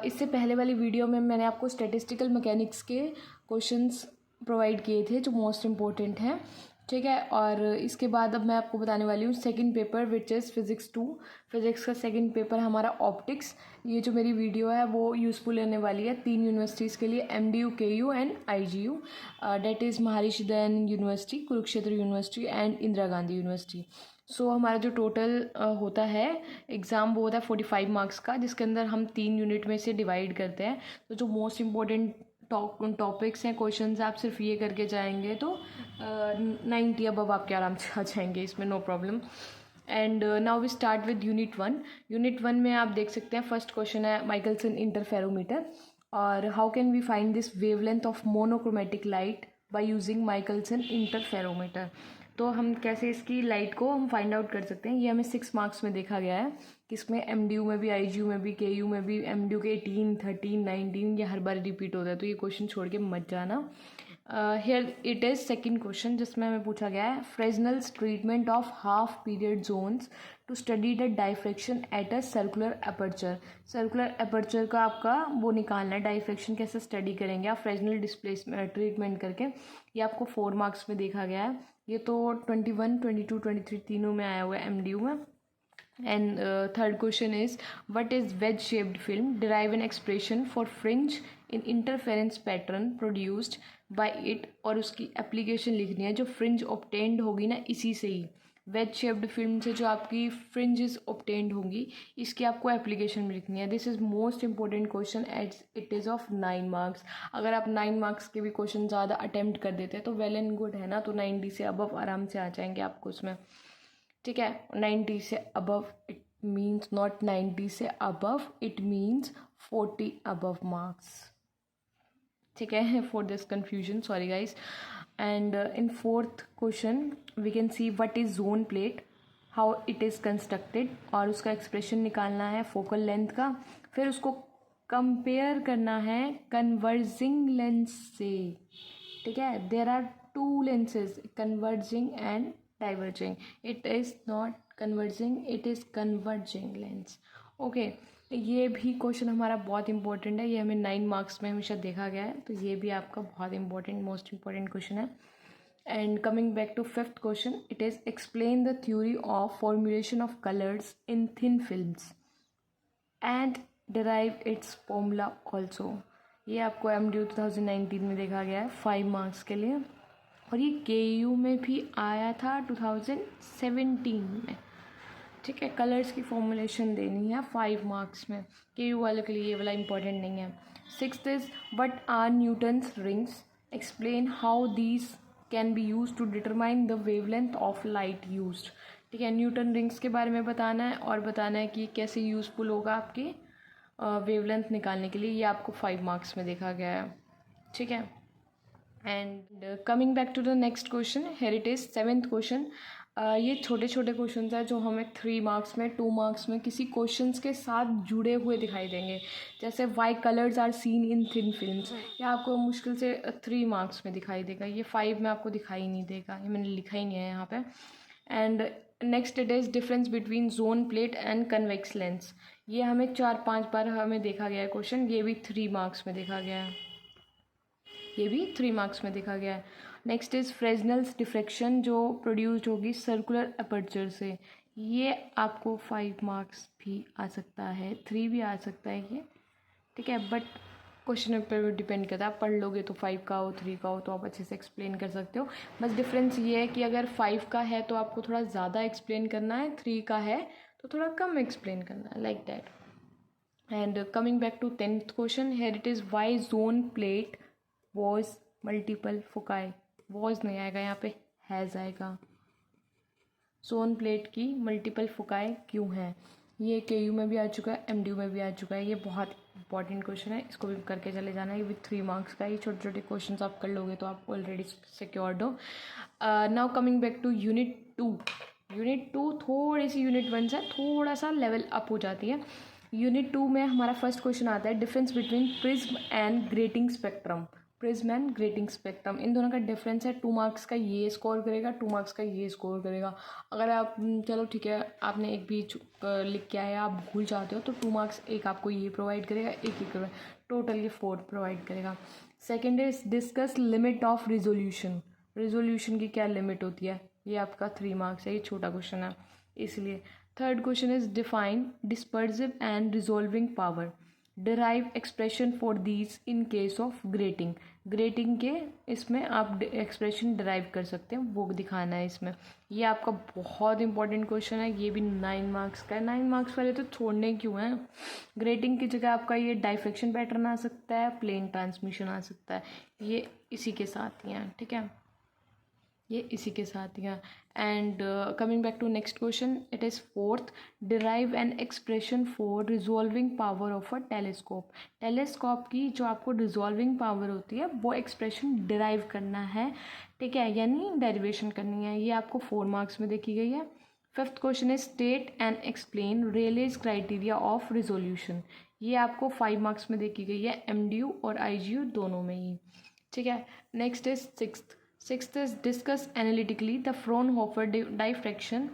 इससे पहले वाली वीडियो में मैंने आपको स्टैटिस्टिकल मैकेनिक्स के क्वेश्चंस प्रोवाइड किए थे जो मोस्ट इम्पोर्टेंट हैं, ठीक है। और इसके बाद अब मैं आपको बताने वाली हूँ second paper which is physics 2। Physics का सेकंड पेपर हमारा ऑप्टिक्स। ये जो मेरी वीडियो है वो यूज़फुल रहने वाली है 3 यूनिवर्सिटीज़ के लिए, MDU, KU and IGU, that is Maharshi Dayanand university, Kurukshetra university and Indira Gandhi university. So हमारा जो टोटल होता है एग्ज़ाम वो होता है 45 मार्क्स का, जिसके अंदर हम 3 यूनिट में से डिवाइड करते हैं। तो जो मोस्ट इम्पोर्टेंट टॉपिक्स हैं, क्वेश्चंस आप सिर्फ ये करके जाएंगे तो 90 अब आपके आराम से आ जाएंगे, इसमें no problem. And now we start with unit 1। Unit 1 में आप देख सकते हैं फर्स्ट क्वेश्चन है माइकलसन इंटरफेरोमीटर, और how can we find this wavelength of monochromatic light by using Michelson interferometer. तो हम कैसे इसकी लाइट को हम फाइंड आउट कर सकते हैं, ये हमें 6 मार्क्स में देखा गया है कि इसमें MDU में भी, IGU में भी, KU में भी, MDU के 18, 13, 19 ये हर बार रिपीट होता है, तो ये क्वेश्चन छोड़ के मत जाना। Here it is second question, जिसमें हमें पूछा गया है Fresnel's treatment of half period zones to study the diffraction at a circular aperture. Circular aperture का आपका वो निकालना है, डाइफ्रेक्शन कैसे स्टडी करेंगे आप फ्रेजनल डिस्प्लेसमेंट ट्रीटमेंट करके। ये आपको 4 मार्क्स में देखा गया है। ये तो 21, 22, 23 तीनों में आया हुआ है MDU में। And third question is what is wedge shaped film, derive an expression for fringe in interference pattern produced by it, और उसकी एप्लीकेशन लिखनी है जो फ्रिंज ऑब्टेंड होगी ना इसी से ही। वेज शेप्ड फिल्म से जो आपकी फ्रिंजेस ऑब्टेंड होंगी इसकी आपको एप्लीकेशन में लिखनी है। This is most important question at it is of 9 marks. अगर आप 9 मार्क्स के भी क्वेश्चन ज़्यादा अटेम्प्ट कर देते हैं तो वेल एंड गुड है ना, तो 90 से अबव आराम से आ जाएंगे आपको उसमें, ठीक है। 90 से अबव इट मीन्स नॉट 90 से above, it means 40 above marks, ठीक है, for this confusion, sorry guys. And in fourth question we can see what is zone plate, how it is constructed, और उसका एक्सप्रेशन निकालना है फोकल लेंथ का। फिर उसको कंपेयर करना है कन्वर्जिंग लेंस से, ठीक है। There are 2 lenses, converging and diverging. It is not converging, it is converging lens, okay. ये भी क्वेश्चन हमारा बहुत इंपॉर्टेंट है, ये हमें 9 मार्क्स में हमेशा देखा गया है, तो ये भी आपका बहुत इंपॉर्टेंट मोस्ट इंपॉर्टेंट क्वेश्चन है। And coming back to fifth question, it is explain the theory of formulation of colours in thin films and derive its formula also. ये आपको MDU 2019 में देखा गया है 5 मार्क्स के लिए, और ये KU में भी आया था 2017 में, ठीक है। कलर्स की फॉर्मुलेशन देनी है 5 मार्क्स में, KU वालों के लिए ये वाला इंपॉर्टेंट नहीं है। Sixth is what are Newton's rings, explain how these can be use to determine the wavelength of light used, ठीक है। न्यूटन रिंग्स के बारे में बताना है और बताना है कि कैसे यूज़फुल होगा आपकी वेवलेंथ निकालने के लिए, ये आपको 5 मार्क्स में देखा गया है, ठीक है। And coming back to the next question, here it is seventh question. ये छोटे छोटे क्वेश्चन हैं जो हमें 3 मार्क्स में, 2 मार्क्स में किसी क्वेश्चंस के साथ जुड़े हुए दिखाई देंगे, जैसे why colours are seen in thin films, ये आपको मुश्किल से 3 मार्क्स में दिखाई देगा, ये 5 में आपको दिखाई नहीं देगा, ये मैंने लिखा ही नहीं है यहाँ पे। And next it is difference between zone plate and convex lens, ये हमें 4-5 बार हमें देखा गया है क्वेश्चन, ये भी 3 मार्क्स में देखा गया है, ये भी 3 मार्क्स में देखा गया है। नेक्स्ट इज़ फ्रेजनल्स डिफ्रैक्शन जो प्रोड्यूस्ड होगी सर्कुलर अपर्चर से, ये आपको 5 मार्क्स भी आ सकता है, 3 भी आ सकता है ये, ठीक है। बट क्वेश्चन पर डिपेंड करता है, आप पढ़ लोगे तो 5 का हो, 3 का हो तो आप अच्छे से एक्सप्लेन कर सकते हो। बस डिफरेंस ये है कि अगर 5 का है तो आपको थोड़ा ज़्यादा एक्सप्लेन करना है, 3 का है तो थोड़ा कम एक्सप्लेन करना है, like that. And coming back to 10th question, here it is why zone plate was multiple foci, was नहीं आएगा यहाँ पे, हैज़ आएगा। जोन प्लेट की मल्टीपल फोकाई क्यों है, ये KU में भी आ चुका है, MDU में भी आ चुका है, ये बहुत इंपॉर्टेंट क्वेश्चन है, इसको भी करके चले जाना है, ये विथ 3 मार्क्स का। ये छोटे छोटे क्वेश्चन आप कर लोगे तो आप ऑलरेडी सिक्योर्ड हो। Now coming back to unit 2। Unit 2 थोड़ी सी यूनिट 1 से थोड़ा सा लेवल अप हो जाती है। यूनिट 2 में हमारा फर्स्ट क्वेश्चन आता है difference between prism and grating spectrum. Prism and grating spectrum, इन दोनों का डिफरेंस है। 2 मार्क्स का ये स्कोर करेगा, 2 मार्क्स का ये स्कोर करेगा। अगर आप चलो ठीक है, आपने एक भी लिख के आया, आप भूल जाते हो तो 2 मार्क्स एक आपको ये प्रोवाइड करेगा, एक ही करेगा, टोटल ये 4 प्रोवाइड करेगा। Second is discuss limit of resolution. Resolution की क्या लिमिट होती है, ये आपका 3 मार्क्स है, ये छोटा क्वेश्चन है इसलिए। Third question is define dispersive and resolving power, derive expression for these in case of grating. Grating के इसमें आप एक्सप्रेशन डिराइव कर सकते हैं, वो दिखाना है इसमें। ये आपका बहुत इंपॉर्टेंट क्वेश्चन है, ये भी 9 मार्क्स का है। 9 मार्क्स वाले तो छोड़ने क्यों हैं। ग्रेटिंग की जगह आपका ये डाइफ्रैक्शन पैटर्न आ सकता है, प्लेन ट्रांसमिशन आ सकता है, ये इसी के साथ ही हैं, ठीक है, ये इसी के साथ ही हैं। And coming back to next question, it is fourth, derive an expression for resolving power of a telescope. Telescope की जो आपको रिजॉल्विंग पावर होती है वो एक्सप्रेशन डिराइव करना है, ठीक है, यानी डेरिवेशन करनी है। ये आपको 4 मार्क्स में देखी गई है। Fifth question is state and explain Rayleigh's criteria of resolution. ये आपको 5 मार्क्स में देखी गई है, एमडीयू और आईजीयू दोनों में ही, ठीक है। Next is sixth is discuss analytically the Fraunhofer diffraction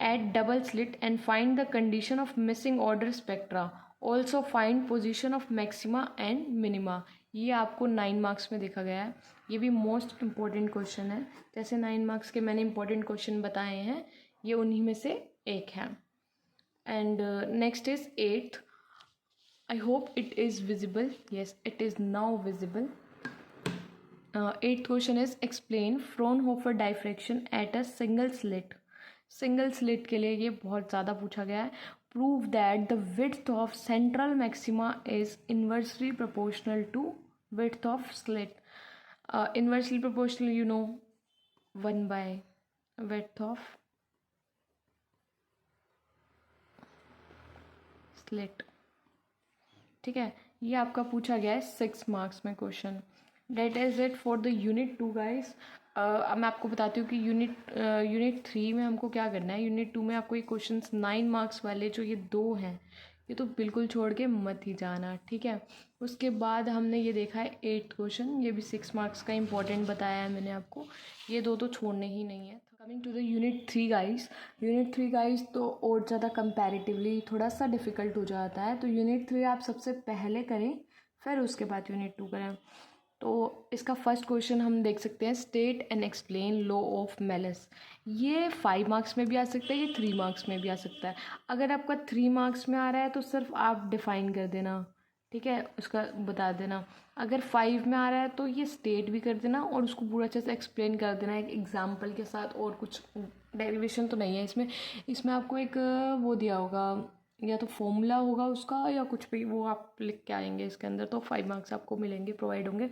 at double slit and find the condition of missing order spectra. Also find position of maxima and minima. ये आपको 9 मार्क्स में देखा गया है, ये भी मोस्ट इम्पॉर्टेंट क्वेश्चन है। जैसे 9 मार्क्स के मैंने इम्पॉर्टेंट क्वेश्चन बताए हैं, ये उन्हीं में से एक है। And next is eighth, I hope it is visible, yes it is now visible. Eighth question is explain Fraunhofer diffraction at a single slit. Single slit के लिए ये बहुत ज़्यादा पूछा गया है। Prove that the width of central maxima is inversely proportional to width of slit. Inversely proportional you know 1 by width of slit, ठीक है। ये आपका पूछा गया है 6 मार्क्स में question. That is it for the unit 2 guys. अब मैं आपको बताती हूँ कि यूनिट 3 में हमको क्या करना है। यूनिट 2 में आपको ये क्वेश्चंस 9 मार्क्स वाले जो ये 2 हैं, ये तो बिल्कुल छोड़ के मत ही जाना, ठीक है। उसके बाद हमने ये देखा है 8th क्वेश्चन, ये भी 6 मार्क्स का इंपॉर्टेंट बताया है मैंने आपको, ये 2 तो छोड़ने ही नहीं है। Coming to the unit 3 guys, unit 3 guys तो और ज़्यादा कंपैरेटिवली थोड़ा सा डिफ़िकल्ट हो जाता है। तो यूनिट 3 आप सबसे पहले करें, फिर उसके बाद यूनिट 2 करें। तो इसका फर्स्ट क्वेश्चन हम देख सकते हैं, state and explain law of malice. ये 5 मार्क्स में भी आ सकता है, ये 3 मार्क्स में भी आ सकता है। अगर आपका 3 मार्क्स में आ रहा है तो सिर्फ आप डिफ़ाइन कर देना, ठीक है, उसका बता देना। अगर 5 में आ रहा है तो ये स्टेट भी कर देना और उसको पूरा अच्छे से एक्सप्लेन कर देना एक एग्जाम्पल के साथ। और कुछ डेरिवेशन तो नहीं है इसमें, इसमें आपको एक वो दिया होगा, या तो फॉर्मूला होगा उसका या कुछ भी, वो आप लिख के आएंगे इसके अंदर, तो 5 मार्क्स आपको मिलेंगे, प्रोवाइड होंगे।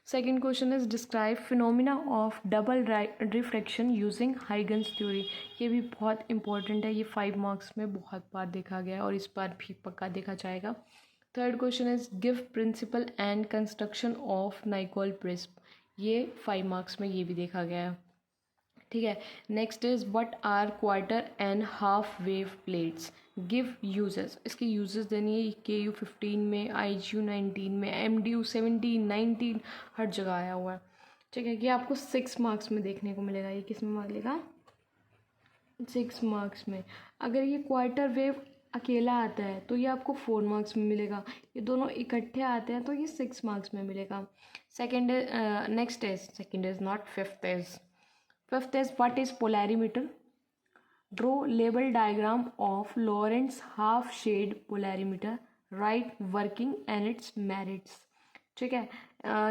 Second question is describe phenomena of double refraction using Huygens theory. ये भी बहुत इंपॉर्टेंट है, ये 5 मार्क्स में बहुत बार देखा गया है और इस बार भी पक्का देखा जाएगा। Third question is give principle and construction of Nicol prism. ये 5 मार्क्स में ये भी देखा गया है, ठीक है। Next is what are quarter and half wave plates, give uses. इसके यूजेस देनी है, KU 15 में, IGU 19 में, MDU 17, 19 हर जगह आया हुआ है, ठीक है। ये आपको 6 मार्क्स में देखने को मिलेगा। ये किस में मिलेगा? 6 मार्क्स में। अगर ये क्वार्टर वेव अकेला आता है तो ये आपको 4 मार्क्स में मिलेगा। ये दोनों इकट्ठे आते हैं तो ये 6 मार्क्स में मिलेगा। Second next is, second is not, fifth is what is polarimeter. Draw label diagram of Laurent's half shade polarimeter, write working and its merits, ठीक है।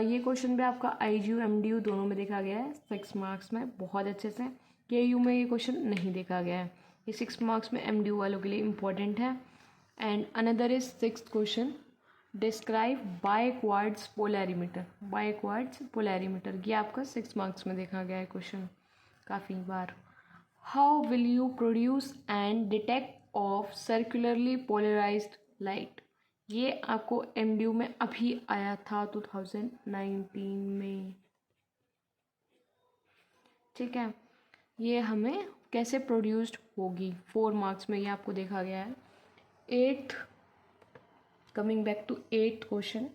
ये क्वेश्चन भी आपका IGU MDU दोनों में देखा गया है 6 मार्क्स में बहुत अच्छे से। KU में ये क्वेश्चन नहीं देखा गया है, ये 6 मार्क्स में MDU वालों के लिए इम्पोर्टेंट है। And another is 6th question, describe biquartz polarimeter. Biquartz polarimeter ये आपका 6 मार्क्स में देखा गया है क्वेश्चन काफ़ी बार। How will you produce and detect of circularly polarised light. ये आपको MDU में अभी आया था 2019 में, ठीक है। ये हमें कैसे प्रोड्यूस्ड होगी 4 मार्क्स में, ये आपको देखा गया है। Coming back to 8th question,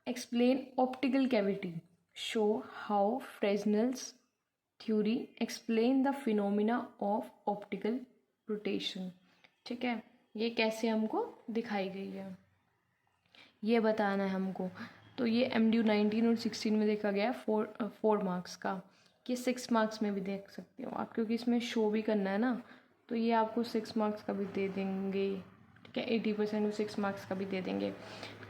explain optical cavity, show how Fresnel's theory explain the phenomena of optical rotation. ठीक है, ये कैसे हमको दिखाई गई है ये बताना है हमको। तो ये MDU 19 और 16 में देखा गया है 4 मार्क्स का। ये 6 मार्क्स में भी देख सकते हो आप, क्योंकि इसमें शो भी करना है ना, तो ये आपको 6 मार्क्स का भी दे देंगे। ठीक है, 80% में 6 मार्क्स का भी दे देंगे।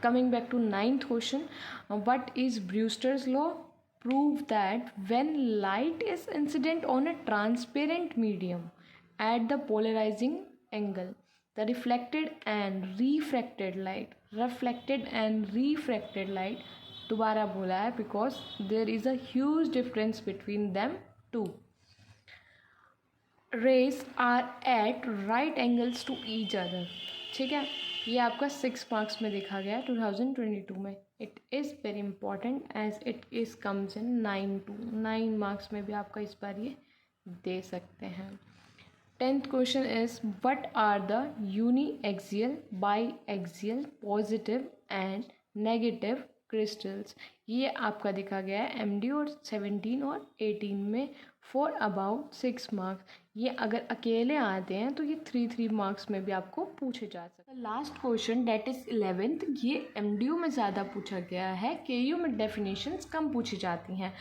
Coming back to 9th question, what is Brewster's law? Prove that when light is incident on a transparent medium at the polarizing angle, the reflected and refracted light दोबारा बोला है because there is a huge difference between them two. Rays are at right angles to each other. ठीक है, ये आपका 6 marks में देखा गया है 2022 में। It is very important as it is comes in 9 marks में भी आपका इस बार ये दे सकते हैं। 10th question is what are the uniaxial, biaxial, positive and negative crystals. ये आपका देखा गया है MD और 17 और 18 में फॉर अबाउट 6 मार्क्स। ये अगर अकेले आते हैं तो ये 3 मार्क्स में भी आपको पूछे जा सकते हैं। Last question date is 11th, ये MDU में ज़्यादा पूछा गया है, KU में डेफिनेशंस कम पूछी जाती हैं।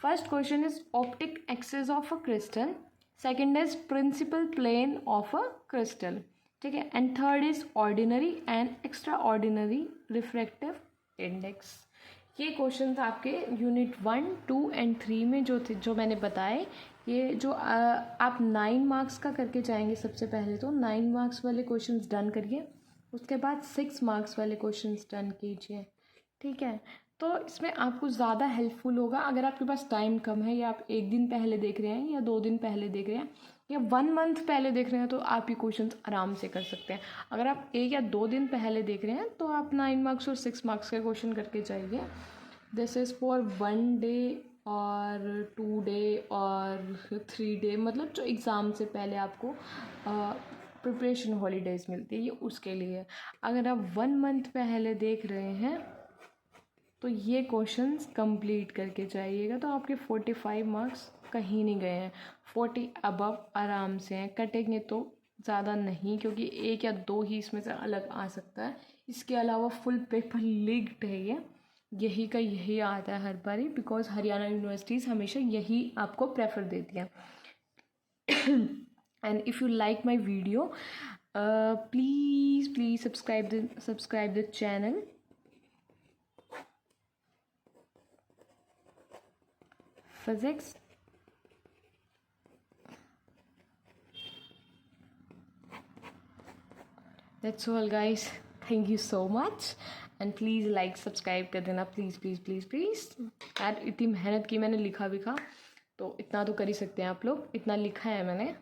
First question is optic axis of a crystal, second is principal plane of a crystal. ठीक है, and third is ordinary and extraordinary refractive index. ये क्वेश्चन आपके यूनिट 1, 2 एंड 3 में जो थे, जो मैंने बताए, ये जो आप 9 मार्क्स का करके जाएंगे। सबसे पहले तो 9 मार्क्स वाले क्वेश्चंस डन करिए, उसके बाद 6 मार्क्स वाले क्वेश्चंस डन कीजिए। ठीक है, तो इसमें आपको ज़्यादा हेल्पफुल होगा अगर आपके पास टाइम कम है, या आप 1 दिन पहले देख रहे हैं या 2 दिन पहले देख रहे हैं या 1 मंथ पहले देख रहे हैं, तो आप ये क्वेश्चंस आराम से कर सकते हैं। अगर आप 1 या 2 दिन पहले देख रहे हैं तो आप 9 मार्क्स और 6 मार्क्स का क्वेश्चन करके जाइए। दिस इज़ फॉर 1 डे और 2 डे और 3 डे, मतलब जो एग्ज़ाम से पहले आपको प्रिपरेशन हॉलीडेज़ मिलती है, ये उसके लिए। अगर आप 1 मंथ पहले देख रहे हैं तो ये क्वेश्चंस कंप्लीट करके जाइएगा, तो आपके 45 मार्क्स कहीं नहीं गए हैं, 40 अबव आराम से हैं। कटेंगे तो ज़्यादा नहीं, क्योंकि 1 या 2 ही इसमें से अलग आ सकता है। इसके अलावा फुल पेपर लीक्ड है ये, यही का यही आता है हर बारी, बिकॉज हरियाणा यूनिवर्सिटीज़ हमेशा यही आपको प्रेफर देती हैं। And if you like my video, please subscribe the channel. Physics. That's all guys, thank you so much and please like subscribe कर देना, प्लीज़। यार इतनी मेहनत की मैंने, लिखा तो इतना तो कर ही सकते हैं आप लोग, इतना लिखा है मैंने।